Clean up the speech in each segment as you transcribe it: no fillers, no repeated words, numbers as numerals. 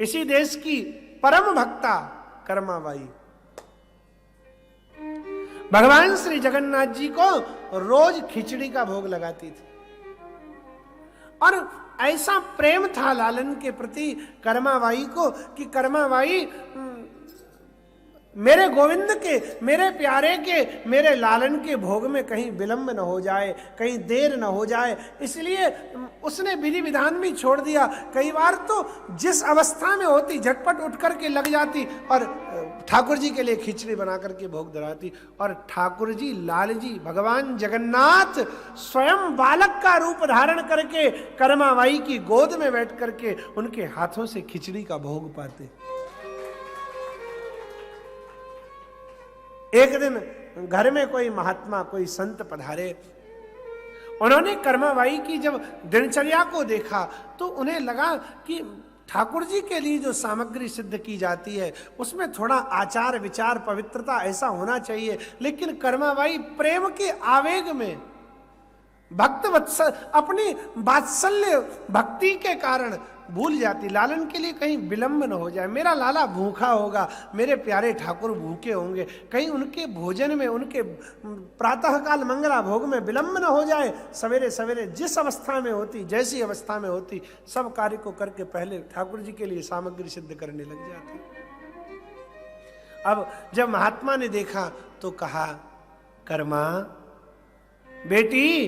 इसी देश की परम भक्ता कर्माबाई भगवान श्री जगन्नाथ जी को रोज खिचड़ी का भोग लगाती थी। और ऐसा प्रेम था लालन के प्रति कर्माबाई को कि कर्माबाई मेरे गोविंद के, मेरे प्यारे के, मेरे लालन के भोग में कहीं विलंब न हो जाए, कहीं देर न हो जाए, इसलिए उसने विधि विधान भी छोड़ दिया। कई बार तो जिस अवस्था में होती झटपट उठ करके लग जाती और ठाकुर जी के लिए खिचड़ी बना करके भोग धराती। और ठाकुर जी, लाल जी, भगवान जगन्नाथ स्वयं बालक का रूप धारण करके कर्माबाई की गोद में बैठ करके उनके हाथों से खिचड़ी का भोग पाते। एक दिन घर में कोई महात्मा, कोई संत पधारे। उन्होंने कर्माबाई की जब दिनचर्या को देखा तो उन्हें लगा कि ठाकुर जी के लिए जो सामग्री सिद्ध की जाती है उसमें थोड़ा आचार विचार पवित्रता ऐसा होना चाहिए। लेकिन कर्माबाई प्रेम के आवेग में भक्त वत्सल अपनी वात्सल्य भक्ति के कारण भूल जाती, लालन के लिए कहीं विलंब न हो जाए, मेरा लाला भूखा होगा, मेरे प्यारे ठाकुर भूखे होंगे, कहीं उनके भोजन में, उनके प्रातःकाल मंगला भोग में विलंब न हो जाए। सवेरे सवेरे जिस अवस्था में होती, जैसी अवस्था में होती, सब कार्य को करके पहले ठाकुर जी के लिए सामग्री सिद्ध करने लग जाती। अब जब महात्मा ने देखा तो कहा, कर्मा बेटी,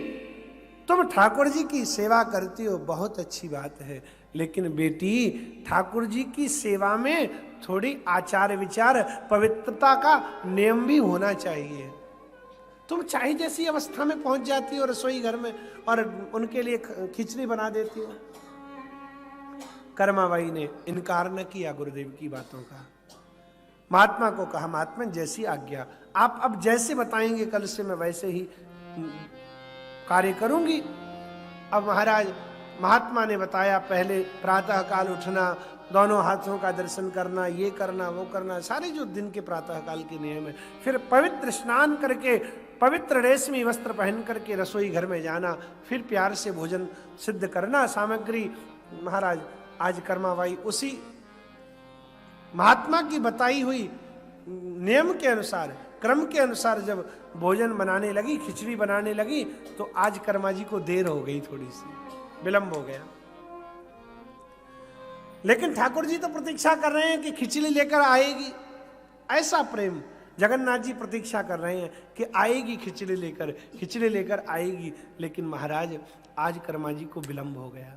तुम ठाकुर जी की सेवा करती हो, बहुत अच्छी बात है, लेकिन बेटी ठाकुर जी की सेवा में थोड़ी आचार विचार पवित्रता का नियम भी होना चाहिए। तुम चाहे जैसी अवस्था में पहुंच जाती हो रसोई घर में और उनके लिए खिचड़ी बना देती हो। कर्माबाई ने इनकार न किया गुरुदेव की बातों का। महात्मा को कहा, महात्मा जैसी आज्ञा, आप अब जैसे बताएंगे कल से मैं वैसे ही कार्य करूंगी। अब महात्मा ने बताया, पहले प्रातः काल उठना, दोनों हाथों का दर्शन करना, ये करना वो करना, सारे जो दिन के प्रातः काल के नियम है। फिर पवित्र स्नान करके पवित्र रेशमी वस्त्र पहन करके रसोई घर में जाना, फिर प्यार से भोजन सिद्ध करना सामग्री। महाराज आज कर्माबाई उसी महात्मा की बताई हुई नियम के अनुसार, क्रम के अनुसार जब भोजन बनाने लगी, खिचड़ी बनाने लगी, तो आज कर्मा जी को देर हो गई, थोड़ी सी विलंब हो गया। लेकिन ठाकुर जी तो प्रतीक्षा कर रहे हैं कि खिचड़ी लेकर आएगी। ऐसा प्रेम, जगन्नाथ जी प्रतीक्षा कर रहे हैं कि आएगी खिचड़ी लेकर आएगी। लेकिन महाराज आज कर्मा जी को विलंब हो गया।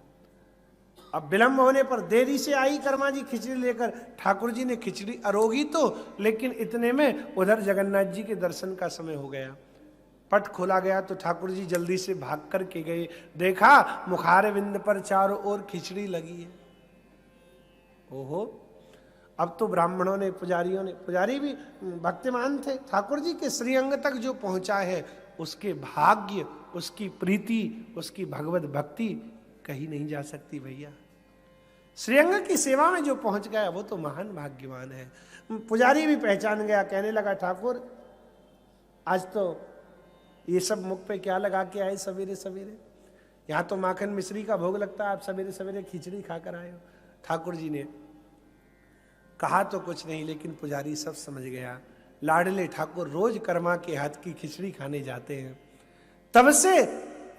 अब विलंब होने पर देरी से आई कर्मा जी खिचड़ी लेकर, ठाकुर जी ने खिचड़ी अरोगी तो, लेकिन इतने में उधर जगन्नाथ जी के दर्शन का समय हो गया। पट खोला गया तो ठाकुर जी जल्दी से भाग कर के गए, देखा मुखार विंद पर चारों ओर खिचड़ी लगी है। ओहो, अब तो ब्राह्मणों ने, पुजारियों ने, पुजारी भी भक्तिमान थे, ठाकुर जी के श्रीअंग तक जो पहुंचा है उसके भाग्य, उसकी प्रीति, उसकी भगवत भक्ति कहीं नहीं जा सकती भैया। श्रीअंग की सेवा में जो पहुंच गया वो तो महान भाग्यवान है। पुजारी भी पहचान गया, कहने लगा, ठाकुर आज तो ये सब मुख पे क्या लगा के आए सवेरे सवेरे, यहाँ तो माखन मिश्री का भोग लगता है, आप सवेरे सवेरे खिचड़ी खाकर आए हो। ठाकुर जी ने कहा तो कुछ नहीं, लेकिन पुजारी सब समझ गया। लाडले ठाकुर रोज कर्मा के हाथ की खिचड़ी खाने जाते हैं। तब से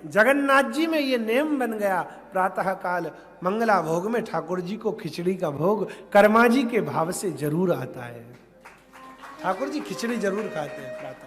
जगन्नाथ जी में ये नियम बन गया, प्रातः काल मंगला भोग में ठाकुर जी को खिचड़ी का भोग कर्मा जी के भाव से जरूर आता है। ठाकुर जी खिचड़ी जरूर खाते हैं प्रातः।